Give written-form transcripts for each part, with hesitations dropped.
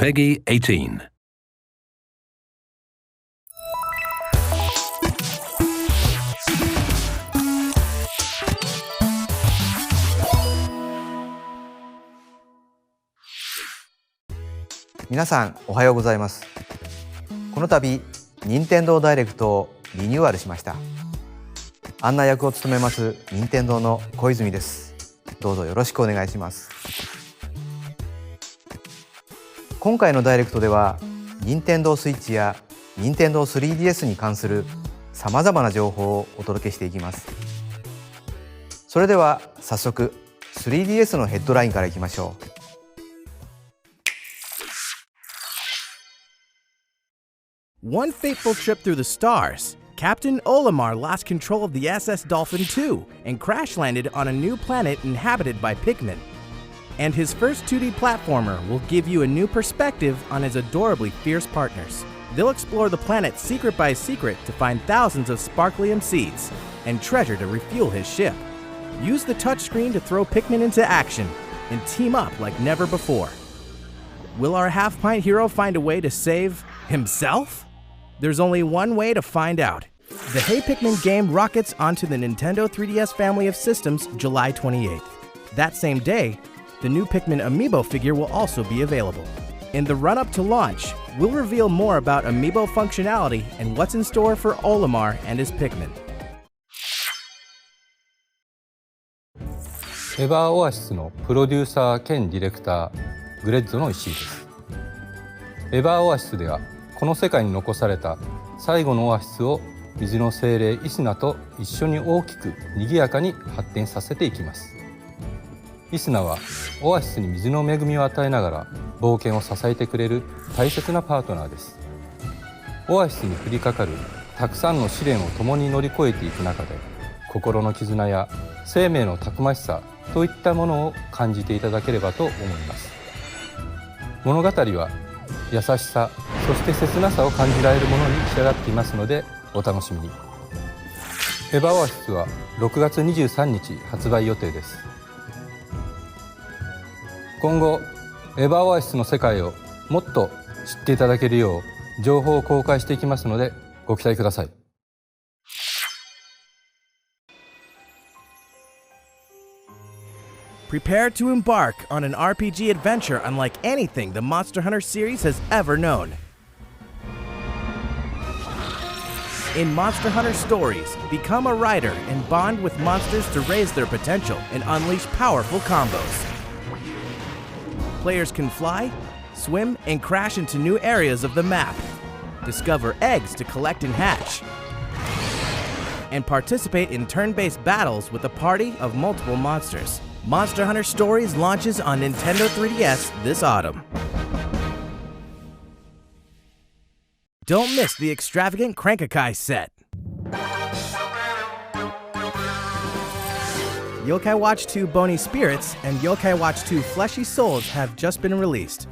Peggy 18. 皆さんおはようございます。この度任天堂ダイレクトをリニューアルしました。案内役を務めます任天堂の小泉です。どうぞよろしくお願いします。今回のダイレクトでは任天堂スイッチや任天堂 3DS に関するさまざまな情報をお届けしていきます。それでは早速 3DS のヘッドラインからいきましょう。One fateful trip through the stars, Captain Olimar lost control of the SS Dolphin II and crash-landed on a new planet inhabited by Pikmin. And his first 2D platformer will give you a new perspective on his adorably fierce partners. They'll explore the planet secret by secret to find thousands of Sparklium seeds and treasure to refuel his ship. Use the touchscreen to throw Pikmin into action and team up like never before. Will our half-pint hero find a way to save himself? There's only one way to find out. The Hey Pikmin game rockets onto the Nintendo 3DS family of systems July 28th. That same day, the new Pikmin Amiibo figure will also be available. In the run-up to launch, we'll reveal more about Amiibo functionality and what's in store for Olimar and his Pikmin. エヴァーオアシスのプロデューサー兼ディレクターグレッゾの石井です。エヴァーオアシスではこの世界に残された最後のオアシスを水の精霊イスナと一緒に大きく賑やかに発展させていきます。イスナはオアシスに水の恵みを与えながら冒険を支えてくれる大切なパートナーです。オアシスに降りかかるたくさんの試練を共に乗り越えていく中で心の絆や生命のたくましさといったものを感じていただければと思います。物語は優しさ、そして切なさを感じられるものに仕上がっていますのでお楽しみに。エヴァオアシスは6月23日発売予定です。今後エヴァオアシスの世界をもっと知っていただけるよう情報を公開していきますのでご期待ください。Prepare to embark on an RPG adventure unlike anything the Monster Hunter series has ever known. In Monster Hunter Stories, become a rider and bond with monsters to raise their potential and unleash powerful combos. Players can fly, swim, and crash into new areas of the map, discover eggs to collect and hatch, and participate in turn-based battles with a party of multiple monsters. Monster Hunter Stories launches on Nintendo 3DS this autumn. Don't miss the extravagant Crank-a-Kai set. Yokai Watch 2 Bony Spirits and Yokai Watch 2 Fleshy Souls have just been released.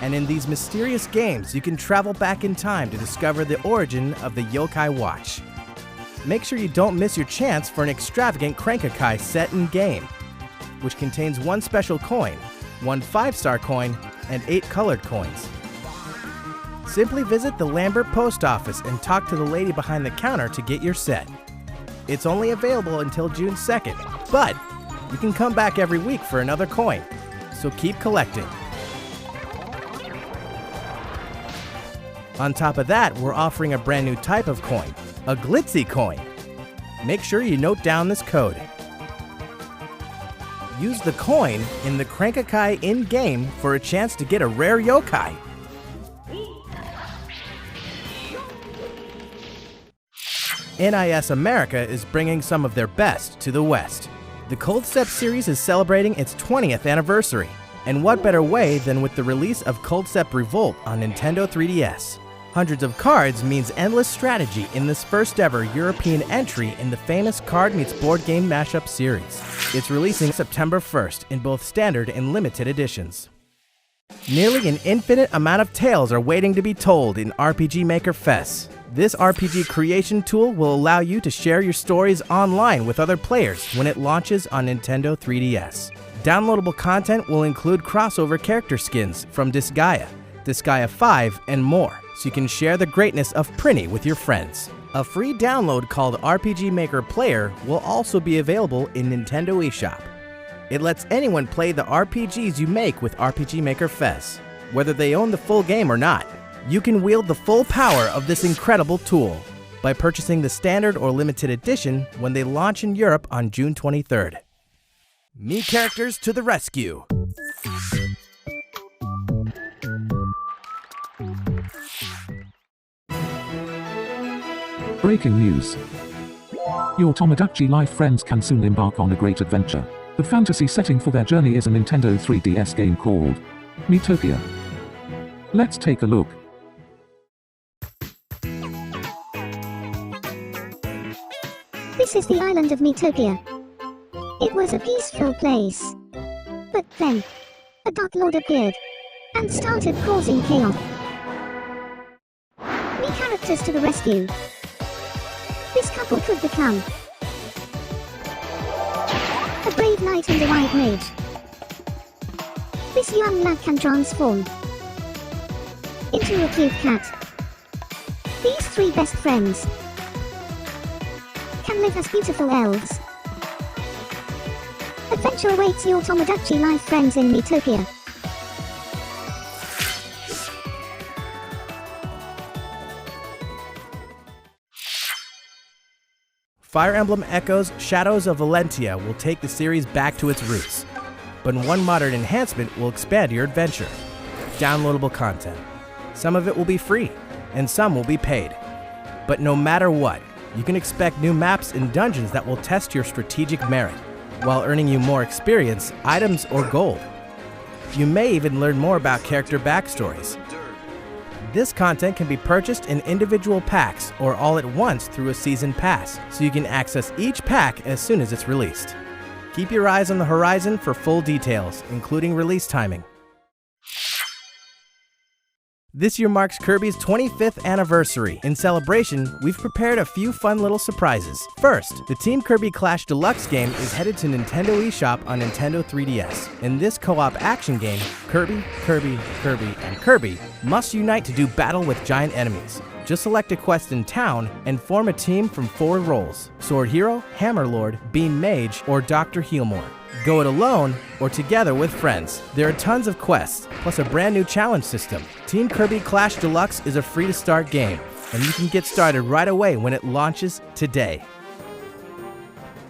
And in these mysterious games, you can travel back in time to discover the origin of the Yokai Watch. Make sure you don't miss your chance for an extravagant Crank-a-Kai set and game, which contains one special coin, one 5-star coin, and 8 colored coins. Simply visit the Lambert Post Office and talk to the lady behind the counter to get your set. It's only available until June 2nd, but you can come back every week for another coin, so keep collecting. On top of that, we're offering a brand new type of coin, a Glitzy coin. Make sure you note down this code. Use the coin in the Crank-a-Kai in-game for a chance to get a rare yokai. NIS America is bringing some of their best to the West. The Cold Step series is celebrating its 20th anniversary. And what better way than with the release of Cold Step Revolt on Nintendo 3DS. Hundreds of cards means endless strategy in this first ever European entry in the famous Card Meets Board Game Mashup series. It's releasing September 1st in both standard and limited editions. Nearly an infinite amount of tales are waiting to be told in RPG Maker Fest. This RPG creation tool will allow you to share your stories online with other players when it launches on Nintendo 3DS. Downloadable content will include crossover character skins from Disgaea, Disgaea 5, and more, so you can share the greatness of Prinny with your friends. A free download called RPG Maker Player will also be available in Nintendo eShop. It lets anyone play the RPGs you make with RPG Maker Fez, whether they own the full game or not. You can wield the full power of this incredible tool by purchasing the standard or limited edition when they launch in Europe on June 23rd. Me characters to the rescue! Breaking news. Your Tomodachi Life friends can soon embark on a great adventure. The fantasy setting for their journey is a Nintendo 3DS game called Miitopia. Let's take a look. This is the island of Miitopia. It was a peaceful place. But then, a Dark Lord appeared and started causing chaos. Me characters to the rescue. This couple could become a brave knight and a white mage. This young lad can transform into a cute cat. These three best friends can live as beautiful elves. Adventure awaits your Tomodachi Life friends in Miitopia. Fire Emblem Echoes Shadows of Valentia will take the series back to its roots, but one modern enhancement will expand your adventure. Downloadable content. Some of it will be free, and some will be paid. But no matter what, you can expect new maps and dungeons that will test your strategic merit, while earning you more experience, items, or gold. You may even learn more about character backstories. This content can be purchased in individual packs or all at once through a season pass, so you can access each pack as soon as it's released. Keep your eyes on the horizon for full details, including release timing. This year marks Kirby's 25th anniversary. In celebration, we've prepared a few fun little surprises. First, the Team Kirby Clash Deluxe game is headed to Nintendo eShop on Nintendo 3DS. In this co-op action game, Kirby, and Kirby must unite to do battle with giant enemies. Just select a quest in town and form a team from 4 roles: Sword Hero, Hammer Lord, Beam Mage, or Dr. Healmore. Go it alone or together with friends. There are tons of quests, plus a brand new challenge system. Team Kirby Clash Deluxe is a free-to-start game, and you can get started right away when it launches today.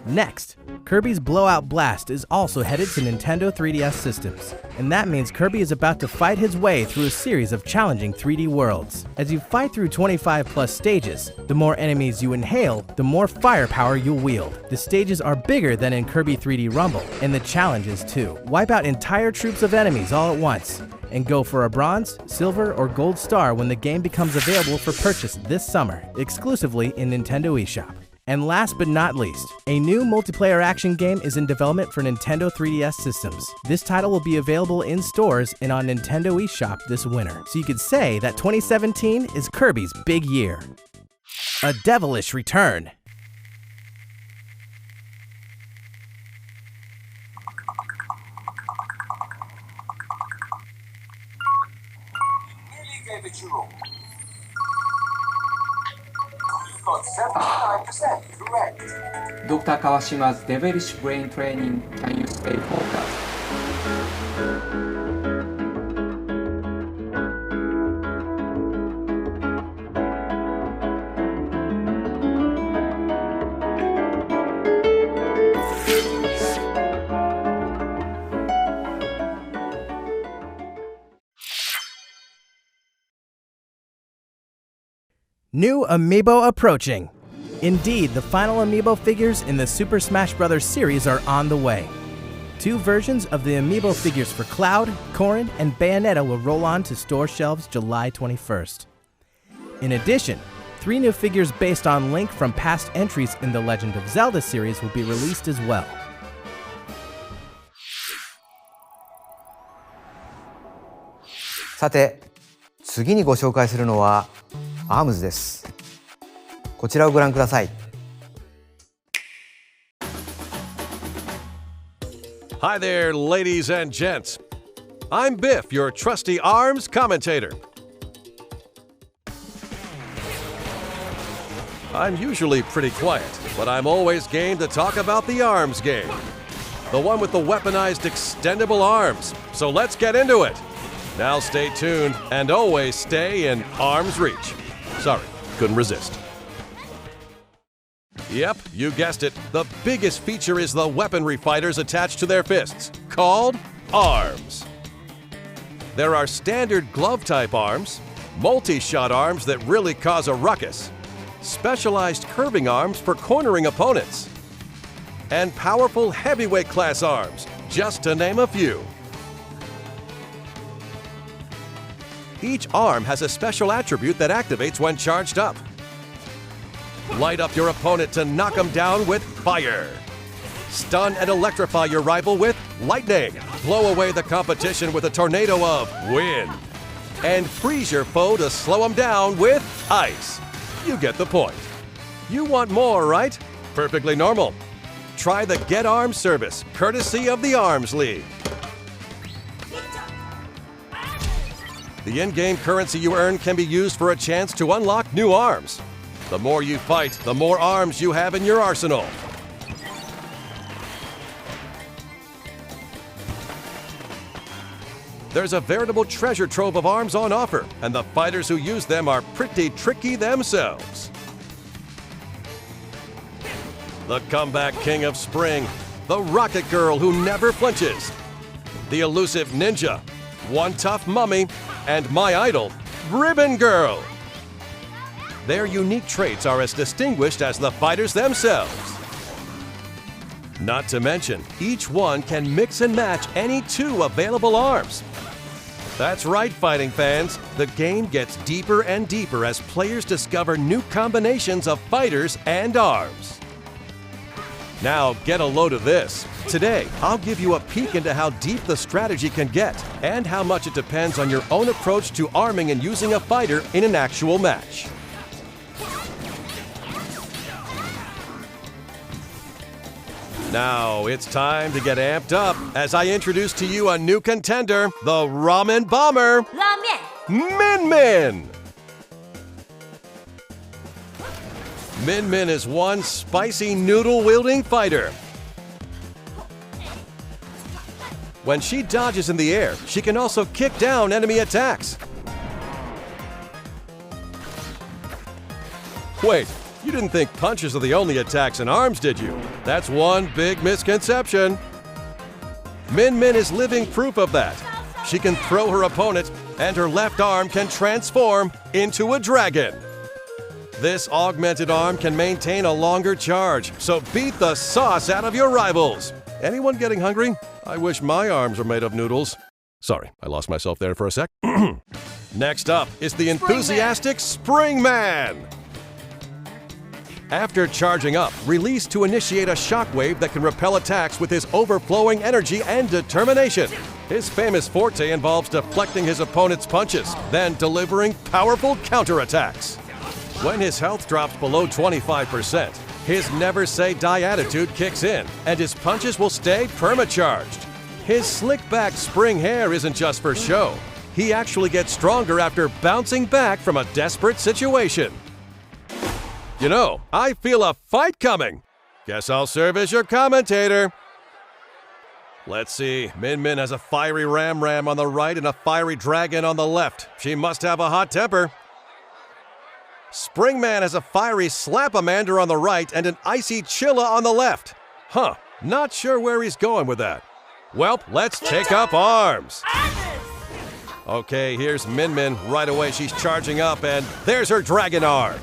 Next, Kirby's Blowout Blast is also headed to Nintendo 3DS systems, and that means Kirby is about to fight his way through a series of challenging 3D worlds. As you fight through 25 plus stages, the more enemies you inhale, the more firepower you'll wield. The stages are bigger than in Kirby 3D Rumble, and the challenges too. Wipe out entire troops of enemies all at once, and go for a bronze, silver, or gold star when the game becomes available for purchase this summer, exclusively in Nintendo eShop. And last but not least, a new multiplayer action game is in development for Nintendo 3DS systems. This title will be available in stores and on Nintendo eShop this winter. So you could say that 2017 is Kirby's big year. A devilish return. Nearly gave it your all. You've got 79% correct. Dr. Kawashima's devilish brain training. Can you stay focused? New Amiibo approaching. Indeed, the final Amiibo figures in the Super Smash Bros. Series are on the way. 2 versions of the Amiibo figures for Cloud, Corrin, and Bayonetta will roll on to store shelves July 21st. In addition, 3 new figures based on Link from past entries in the Legend of Zelda series will be released as well.さて、次にご紹介するのはARMS です。こちらをご覧ください。Hi there, ladies and gents. I'm Biff, your trusty ARMS commentator. I'm usually pretty quiet, but I'm always game to talk about the ARMS game. The one with the weaponized extendable arms. So let's get into it. Now stay tuned and always stay in arm's reach. Sorry, couldn't resist. Yep, you guessed it. The biggest feature is the weaponry fighters attached to their fists, called arms. There are standard glove-type arms, multi-shot arms that really cause a ruckus, specialized curving arms for cornering opponents, and powerful heavyweight class arms, just to name a few. Each arm has a special attribute that activates when charged up. Light up your opponent to knock them down with fire. Stun and electrify your rival with lightning. Blow away the competition with a tornado of wind. And freeze your foe to slow them down with ice. You get the point. You want more, right? Perfectly normal. Try the Get Arms service, courtesy of the Arms League. The in-game currency you earn can be used for a chance to unlock new arms. The more you fight, the more arms you have in your arsenal. There's a veritable treasure trove of arms on offer, and the fighters who use them are pretty tricky themselves. The comeback king of spring, the rocket girl who never flinches, the elusive ninja, one tough mummy, and my idol, Ribbon Girl. Their unique traits are as distinguished as the fighters themselves. Not to mention, each one can mix and match any two available arms. That's right, fighting fans. The game gets deeper and deeper as players discover new combinations of fighters and arms. Now get a load of this. Today, I'll give you a peek into how deep the strategy can get and how much it depends on your own approach to arming and using a fighter in an actual match. Now it's time to get amped up as I introduce to you a new contender, the Ramen Bomber, Min Min. Min Min is one spicy noodle-wielding fighter. When she dodges in the air, she can also kick down enemy attacks. Wait, you didn't think punches are the only attacks in arms, did you? That's one big misconception. Min Min is living proof of that. She can throw her opponent, and her left arm can transform into a dragon. This augmented arm can maintain a longer charge, so beat the sauce out of your rivals. Anyone getting hungry? I wish my arms were made of noodles. Sorry, I lost myself there for a sec. Next up is the enthusiastic Spring Man. After charging up, release to initiate a shockwave that can repel attacks with his overflowing energy and determination. His famous forte involves deflecting his opponent's punches, then delivering powerful counterattacks. When his health drops below 25%, his never say die attitude kicks in, and his punches will stay perma-charged. His slick-back spring hair isn't just for show. He actually gets stronger after bouncing back from a desperate situation. You know, I feel a fight coming. Guess I'll serve as your commentator. Let's see, Min Min has a fiery Ram Ram on the right and a fiery dragon on the left. She must have a hot temper. Spring Man has a fiery Slap-A-Mander on the right and an icy Chilla on the left. Huh, not sure where he's going with that. Well, let's take up arms. Okay, here's Min Min. Right away, she's charging up, and there's her dragon arm.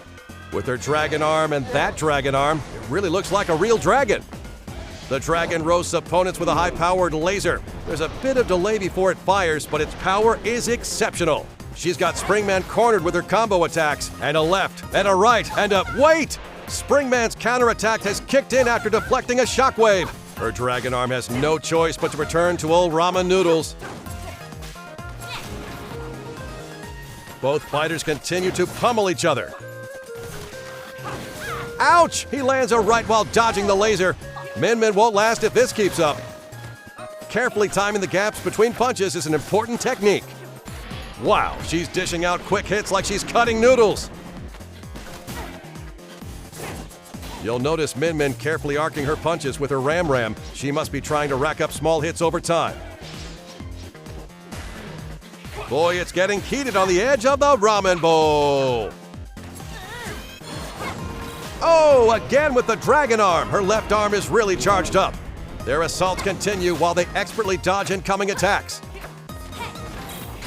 With her dragon arm and that dragon arm, it really looks like a real dragon. The dragon roasts opponents with a high-powered laser. There's a bit of delay before it fires, but its power is exceptional. She's got Springman cornered with her combo attacks, and a left, and a right, and a... Wait! Springman's counterattack has kicked in after deflecting a shockwave. Her dragon arm has no choice but to return to old ramen noodles. Both fighters continue to pummel each other. Ouch! He lands a right while dodging the laser. Min Min won't last if this keeps up. carefully timing the gaps between punches is an important technique. Wow, she's dishing out quick hits like she's cutting noodles. You'll notice Min Min carefully arcing her punches with her ram. She must be trying to rack up small hits over time. Boy, it's getting heated on the edge of the ramen bowl. Oh, again with the dragon arm. Her left arm is really charged up. Their assaults continue while they expertly dodge incoming attacks.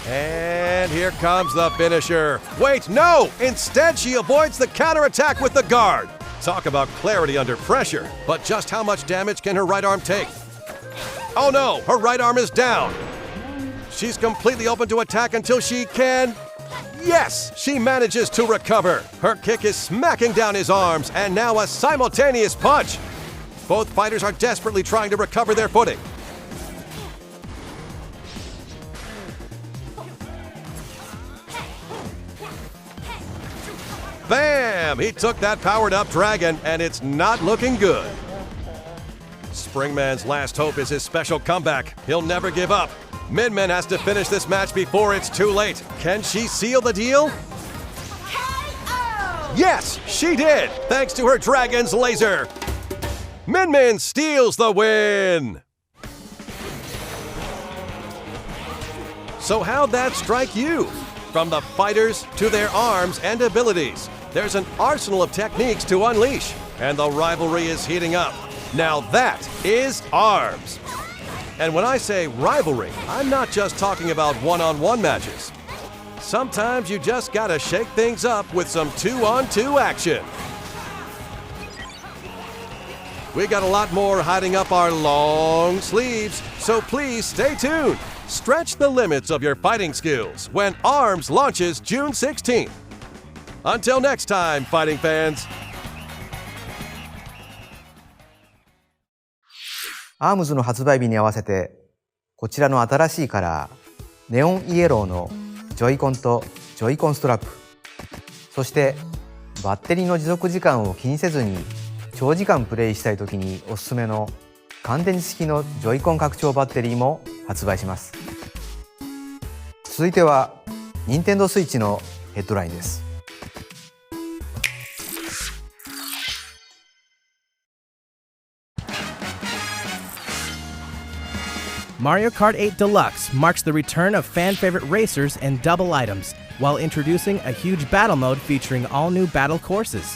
And here comes the finisher. Wait, no! Instead, she avoids the counterattack with the guard. Talk about clarity under pressure. But just how much damage can her right arm take? Oh no, her right arm is down. She's completely open to attack until she can... Yes, she manages to recover. Her kick is smacking down his arms, and now a simultaneous punch. Both fighters are desperately trying to recover their footing. Bam! He took that powered-up dragon, and it's not looking good. Springman's last hope is his special comeback. He'll never give up. Min Min has to finish this match before it's too late. Can she seal the deal? Yes, she did, thanks to her dragon's laser. Min Min steals the win. So how'd that strike you? From the fighters to their arms and abilities, there's an arsenal of techniques to unleash, and the rivalry is heating up. Now that is ARMS. And when I say rivalry, I'm not just talking about one-on-one matches. Sometimes you just gotta shake things up with some two-on-two action. We got a lot more hiding up our long sleeves, so please stay tuned. Stretch the limits of your fighting skills when ARMS launches June 16th. Until next time, fighting fans. ARMS の発売日に合わせて、こちらの新しいカラー、ネオンイエローのジョイコンとジョイコンストラップ、そしてバッテリーの持続時間を気にせずに長時間プレイしたいときにおすすめの乾電池式のジョイコン拡張バッテリーも発売します。続いては、任天堂スイッチのヘッドラインです。Mario Kart 8 Deluxe marks the return of fan-favorite racers and double items, while introducing a huge battle mode featuring all-new battle courses.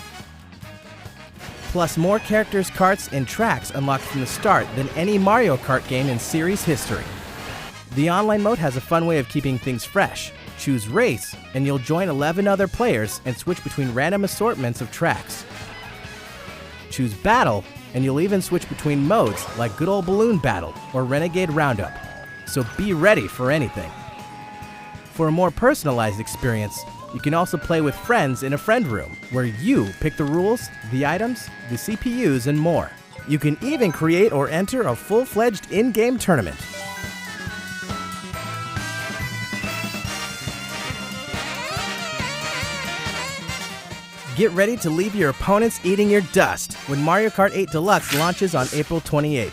Plus more characters, carts, and tracks unlocked from the start than any Mario Kart game in series history. The online mode has a fun way of keeping things fresh. Choose Race, and you'll join 11 other players and switch between random assortments of tracks. Choose Battle, and you'll even switch between modes like Good Old Balloon Battle or Renegade Roundup. So be ready for anything. For a more personalized experience, you can also play with friends in a friend room, where you pick the rules, the items, the CPUs, and more. You can even create or enter a full-fledged in-game tournament. Get ready to leave your opponents eating your dust when Mario Kart 8 Deluxe launches on April 28th.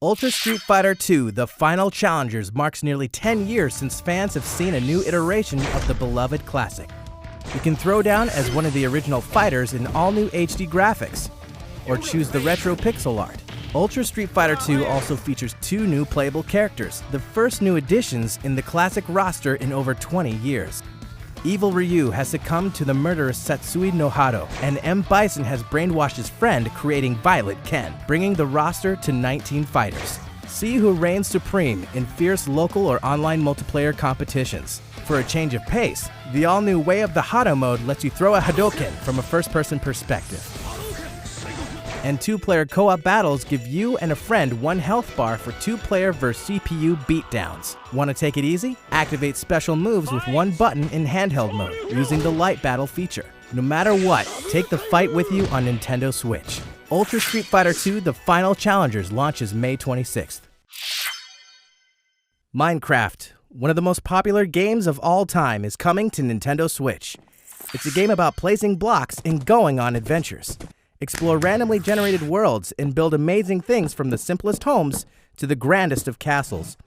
Ultra Street Fighter II: The Final Challengers marks nearly 10 years since fans have seen a new iteration of the beloved classic. You can throw down as one of the original fighters in all-new HD graphics, or choose the retro pixel art. Ultra Street Fighter II also features 2 new playable characters, the first new additions in the classic roster in over 20 years. Evil Ryu has succumbed to the murderous Satsui no Hado, and M. Bison has brainwashed his friend, creating Violet Ken, bringing the roster to 19 fighters. See who reigns supreme in fierce local or online multiplayer competitions. For a change of pace, the all-new Way of the Hado mode lets you throw a Hadouken from a first-person perspective. And 2-player co-op battles give you and a friend 1 health bar for 2-player vs CPU beatdowns. Want to take it easy? Activate special moves with 1 button in handheld mode, using the Light Battle feature. No matter what, take the fight with you on Nintendo Switch. Ultra Street Fighter II: The Final Challengers launches May 26th. Minecraft, one of the most popular games of all time, is coming to Nintendo Switch. It's a game about placing blocks and going on adventures. Explore randomly generated worlds and build amazing things from the simplest homes to the grandest of castles.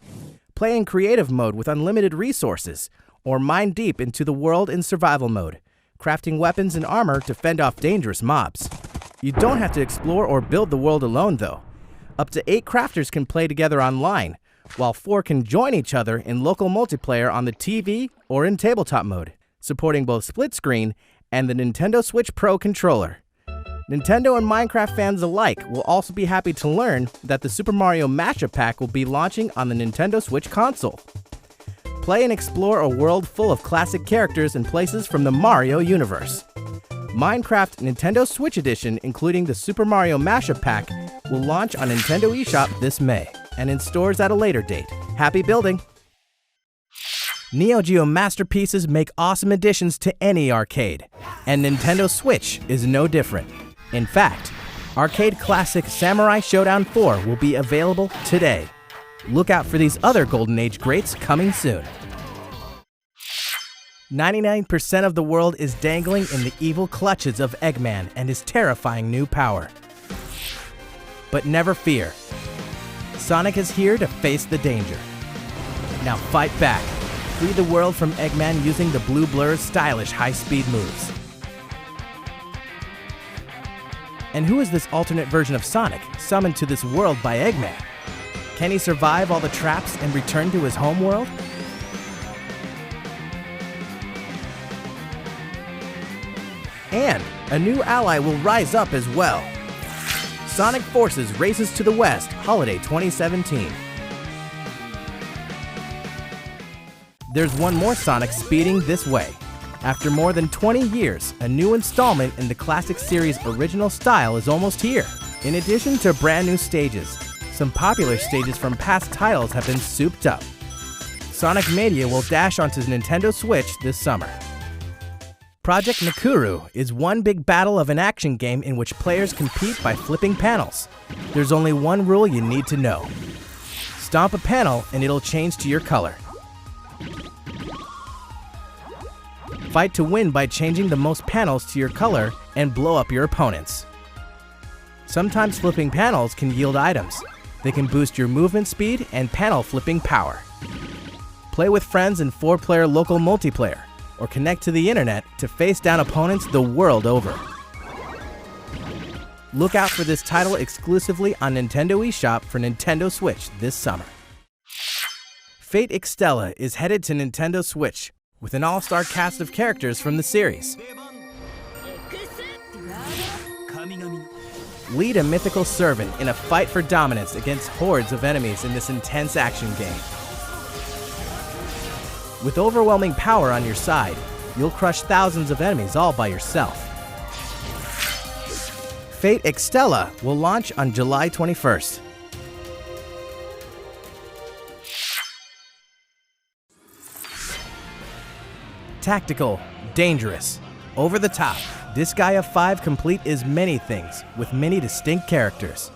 Play in creative mode with unlimited resources, or mine deep into the world in survival mode, crafting weapons and armor to fend off dangerous mobs. You don't have to explore or build the world alone, though. Up to 8 crafters can play together online, while 4 can join each other in local multiplayer on the TV or in tabletop mode, supporting both split screen and the Nintendo Switch Pro controller. Nintendo and Minecraft fans alike will also be happy to learn that the Super Mario Mashup Pack will be launching on the Nintendo Switch console. Play and explore a world full of classic characters and places from the Mario universe. Minecraft Nintendo Switch Edition, including the Super Mario Mashup Pack, will launch on Nintendo eShop this May, and in stores at a later date. Happy building! Neo Geo masterpieces make awesome additions to any arcade, and Nintendo Switch is no different. In fact, arcade classic Samurai Showdown 4 will be available today. Look out for these other Golden Age greats coming soon. 99% of the world is dangling in the evil clutches of Eggman and his terrifying new power. But never fear. Sonic is here to face the danger. Now fight back. Free the world from Eggman using the Blue Blur's stylish high-speed moves. And who is this alternate version of Sonic, summoned to this world by Eggman? Can he survive all the traps and return to his home world? And a new ally will rise up as well. Sonic Forces Races to the West, Holiday 2017. There's one more Sonic speeding this way. After more than 20 years, a new installment in the classic series' original style is almost here. In addition to brand new stages, some popular stages from past titles have been souped up. Sonic Mania will dash onto Nintendo Switch this summer. Project Nakuru is one big battle of an action game in which players compete by flipping panels. There's only one rule you need to know. Stomp a panel and it'll change to your color. Fight to win by changing the most panels to your color and blow up your opponents. Sometimes flipping panels can yield items. They can boost your movement speed and panel flipping power. Play with friends in 4-player local multiplayer, or connect to the internet to face down opponents the world over. Look out for this title exclusively on Nintendo eShop for Nintendo Switch this summer. Fate Extella is headed to Nintendo Switch with an all-star cast of characters from the series. Lead a mythical servant in a fight for dominance against hordes of enemies in this intense action game. With overwhelming power on your side, you'll crush thousands of enemies all by yourself. Fate Extella will launch on July 21st. Tactical, dangerous, over the top, Disgaea 5 Complete is many things, with many distinct characters.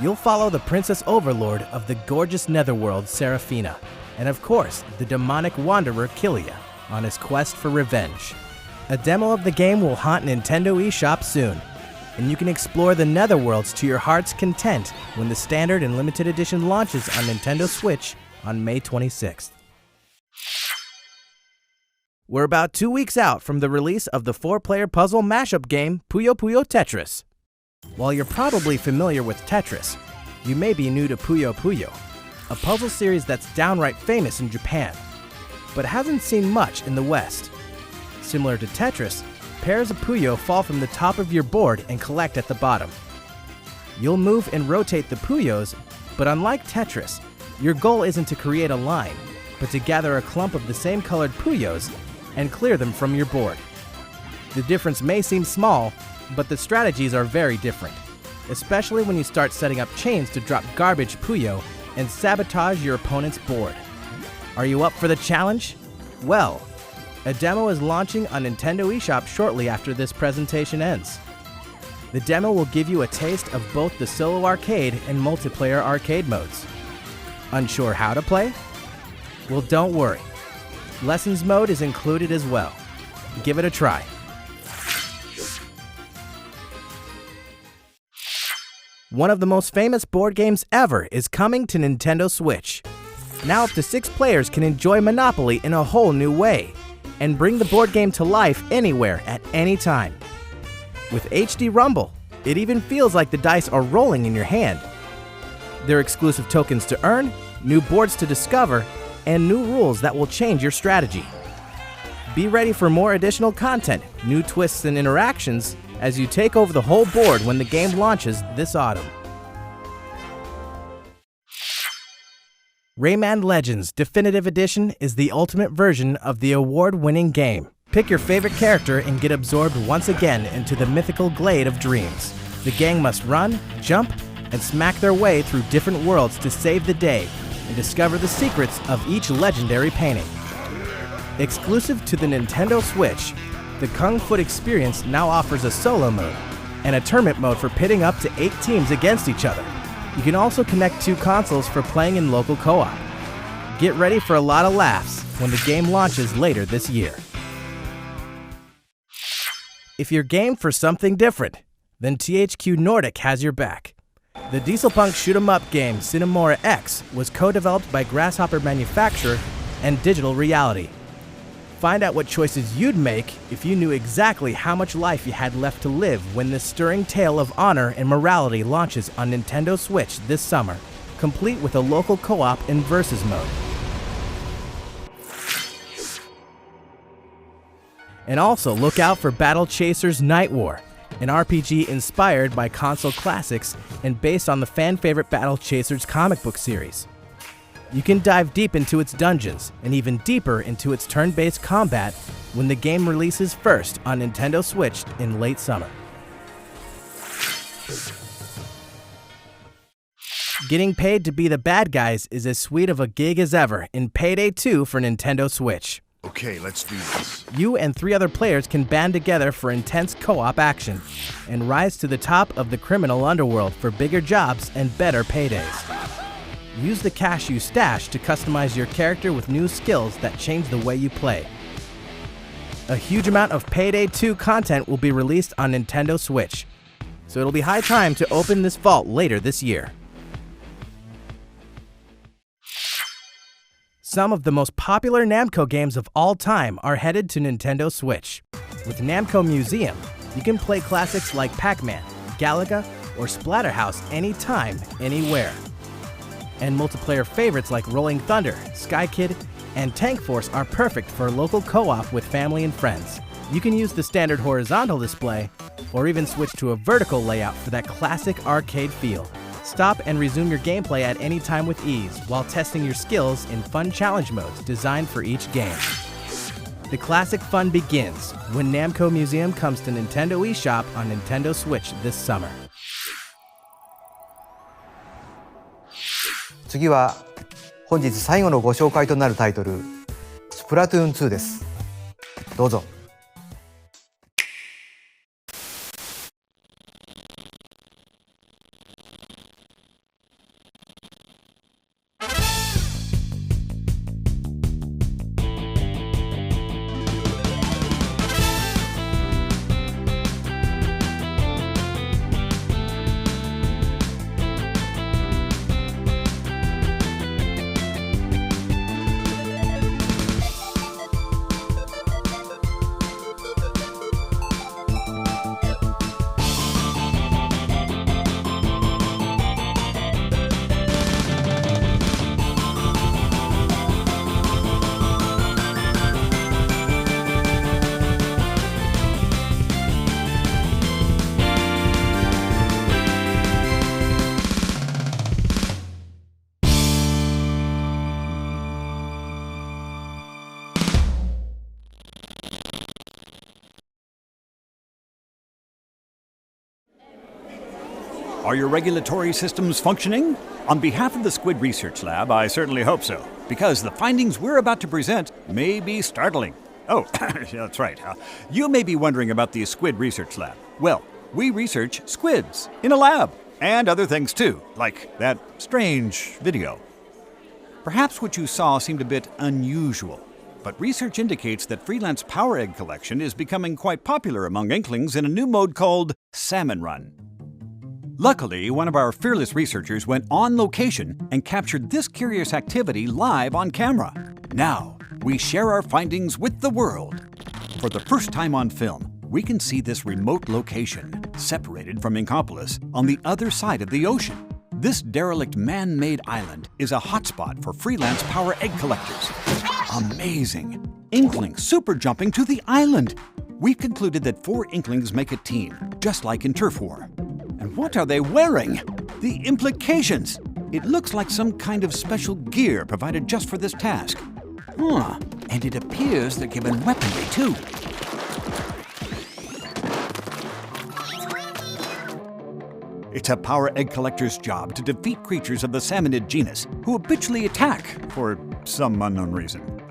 You'll follow the Princess Overlord of the gorgeous Netherworld, Seraphina, and of course, the demonic wanderer Killia, on his quest for revenge. A demo of the game will haunt Nintendo eShop soon, and you can explore the Netherworlds to your heart's content when the standard and limited edition launches on Nintendo Switch on May 26th. We're about 2 weeks out from the release of the 4-player puzzle mashup game Puyo Puyo Tetris. While you're probably familiar with Tetris, you may be new to Puyo Puyo, a puzzle series that's downright famous in Japan, but hasn't seen much in the West. Similar to Tetris, pairs of Puyo fall from the top of your board and collect at the bottom. You'll move and rotate the Puyos, but unlike Tetris, your goal isn't to create a line, but to gather a clump of the same colored Puyos and clear them from your board. The difference may seem small, but the strategies are very different, especially when you start setting up chains to drop garbage Puyo and sabotage your opponent's board. Are you up for the challenge? Well, a demo is launching on Nintendo eShop shortly after this presentation ends. The demo will give you a taste of both the solo arcade and multiplayer arcade modes. Unsure how to play? Well, don't worry. Lessons mode is included as well. Give it a try. One of the most famous board games ever is coming to Nintendo Switch. Now up to 6 players can enjoy Monopoly in a whole new way and bring the board game to life anywhere at any time. With HD Rumble, it even feels like the dice are rolling in your hand. There are exclusive tokens to earn, new boards to discover, and new rules that will change your strategy. Be ready for more additional content, new twists and interactions as you take over the whole board when the game launches this autumn. Rayman Legends Definitive Edition is the ultimate version of the award-winning game. Pick your favorite character and get absorbed once again into the mythical glade of dreams. The gang must run, jump, and smack their way through different worlds to save the day and discover the secrets of each legendary painting. Exclusive to the Nintendo Switch, the Kung Foot experience now offers a solo mode and a tournament mode for pitting up to 8 teams against each other. You can also connect 2 consoles for playing in local co-op. Get ready for a lot of laughs when the game launches later this year. If you're game for something different, then THQ Nordic has your back. The Dieselpunk shoot-'em-up game Cinemora X was co-developed by Grasshopper Manufacture and Digital Reality. Find out what choices you'd make if you knew exactly how much life you had left to live when this stirring tale of honor and morality launches on Nintendo Switch this summer, complete with a local co-op and versus mode. And also look out for Battle Chasers Night War, an RPG inspired by console classics and based on the fan-favorite Battle Chasers comic book series. You can dive deep into its dungeons and even deeper into its turn-based combat when the game releases first on Nintendo Switch in late summer. Getting paid to be the bad guys is as sweet of a gig as ever in Payday 2 for Nintendo Switch. Okay, let's do this. You and 3 other players can band together for intense co-op action and rise to the top of the criminal underworld for bigger jobs and better paydays. Use the cash you stash to customize your character with new skills that change the way you play. A huge amount of Payday 2 content will be released on Nintendo Switch, so it'll be high time to open this vault later this year. Some of the most popular Namco games of all time are headed to Nintendo Switch. With Namco Museum, you can play classics like Pac-Man, Galaga, or Splatterhouse anytime, anywhere. And multiplayer favorites like Rolling Thunder, Sky Kid, and Tank Force are perfect for local co-op with family and friends. You can use the standard horizontal display, or even switch to a vertical layout for that classic arcade feel. Stop and resume your gameplay at any time with ease while testing your skills in fun challenge modes designed for each game. The classic fun begins when Namco Museum comes to Nintendo eShop on Nintendo Switch this summer. 次は本日最後のご紹介となるタイトル、スプラトゥーン2です。どうぞ。Are your regulatory systems functioning? On behalf of the Squid Research Lab, I certainly hope so, because the findings we're about to present may be startling. Oh, that's right. You may be wondering about the Squid Research Lab. Well, we research squids in a lab, and other things too, like that strange video. Perhaps what you saw seemed a bit unusual, but research indicates that freelance power egg collection is becoming quite popular among Inklings in a new mode called Salmon Run. Luckily, one of our fearless researchers went on location and captured this curious activity live on camera. Now, we share our findings with the world. For the first time on film, we can see this remote location, separated from Inkopolis, on the other side of the ocean. This derelict man-made island is a hotspot for freelance power egg collectors. Amazing! Inklings super jumping to the island! We've concluded that 4 Inklings make a team, just like in Turf War. And what are they wearing? The implications! It looks like some kind of special gear provided just for this task. And it appears they're given weaponry too. It's a power egg collector's job to defeat creatures of the salmonid genus who habitually attack for some unknown reason.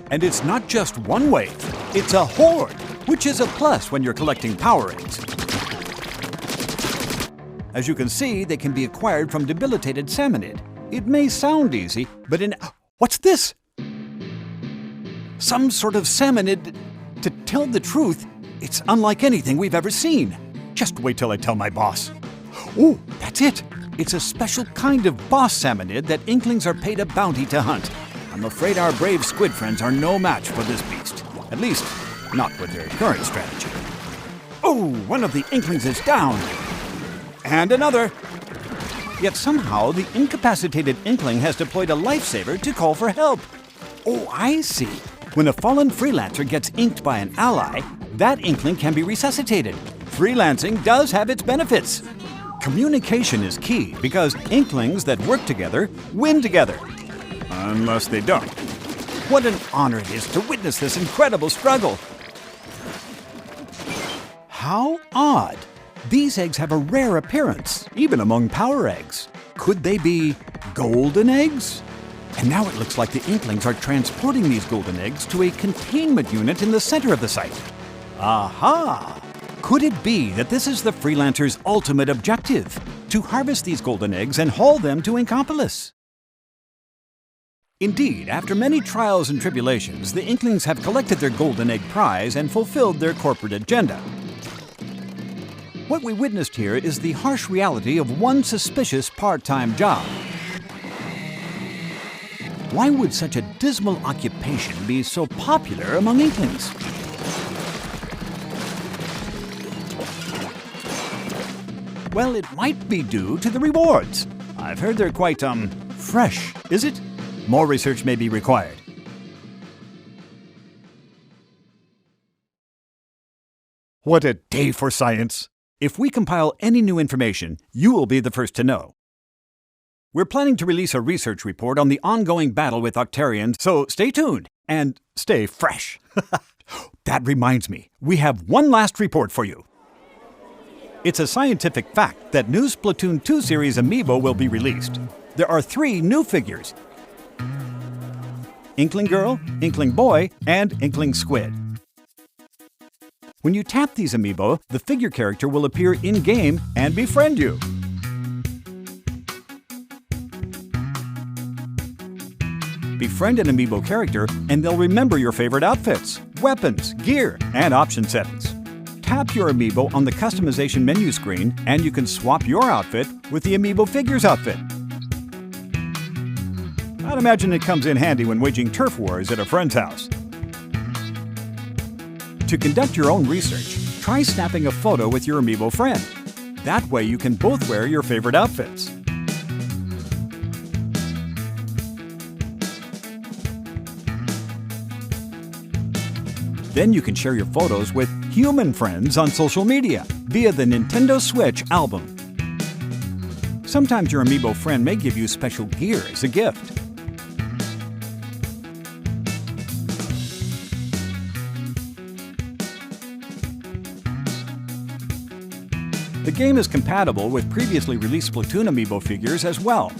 And it's not just one wave, it's a horde, which is a plus when you're collecting power eggs. As you can see, they can be acquired from debilitated salmonid. It may sound easy, but what's this? Some sort of salmonid. To tell the truth, it's unlike anything we've ever seen. Just wait till I tell my boss. Oh, that's it! It's a special kind of boss salmonid that Inklings are paid a bounty to hunt. I'm afraid our brave squid friends are no match for this beast. At least, not with their current strategy. Oh, one of the Inklings is down! And another! Yet somehow, the incapacitated Inkling has deployed a lifesaver to call for help. Oh, I see. When a fallen freelancer gets inked by an ally, that Inkling can be resuscitated. Freelancing does have its benefits. Communication is key because Inklings that work together win together. Unless they don't. What an honor it is to witness this incredible struggle. How odd. These eggs have a rare appearance, even among power eggs. Could they be golden eggs? And now it looks like the Inklings are transporting these golden eggs to a containment unit in the center of the site. Aha! Could it be that this is the freelancer's ultimate objective? To harvest these golden eggs and haul them to Inkopolis? Indeed, after many trials and tribulations, the Inklings have collected their golden egg prize and fulfilled their corporate agenda. What we witnessed here is the harsh reality of one suspicious part-time job. Why would such a dismal occupation be so popular among Inklings? Well, it might be due to the rewards. I've heard they're quite, fresh, is it? More research may be required. What a day for science! If we compile any new information, you will be the first to know. We're planning to release a research report on the ongoing battle with Octarians, so stay tuned and stay fresh. That reminds me, we have one last report for you. It's a scientific fact that new Splatoon 2 series amiibo will be released. There are 3 new figures: Inkling Girl, Inkling Boy, and Inkling Squid. When you tap these amiibo, the figure character will appear in-game and befriend you. Befriend an amiibo character and they'll remember your favorite outfits, weapons, gear, and option settings. Tap your amiibo on the customization menu screen and you can swap your outfit with the amiibo figure's outfit. I'd imagine it comes in handy when waging turf wars at a friend's house. To conduct your own research, try snapping a photo with your amiibo friend. That way you can both wear your favorite outfits. Then you can share your photos with human friends on social media via the Nintendo Switch album. Sometimes your amiibo friend may give you special gear as a gift. The game is compatible with previously released Splatoon amiibo figures as well.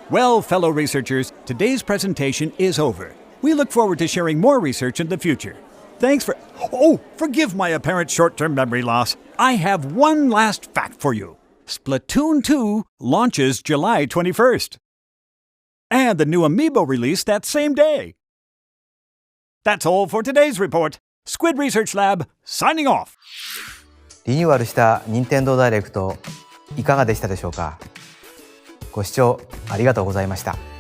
Well, fellow researchers, today's presentation is over. We look forward to sharing more research in the future. Thanks for... Oh, forgive my apparent short-term memory loss. I have one last fact for you. Splatoon 2 launches July 21st. And the new amiibo release that same day. That's all for today's report. Squid Research Lab, signing off. リニューアルした任天堂ダイレクトいかがでしたでしょうか。ご視聴ありがとうございました。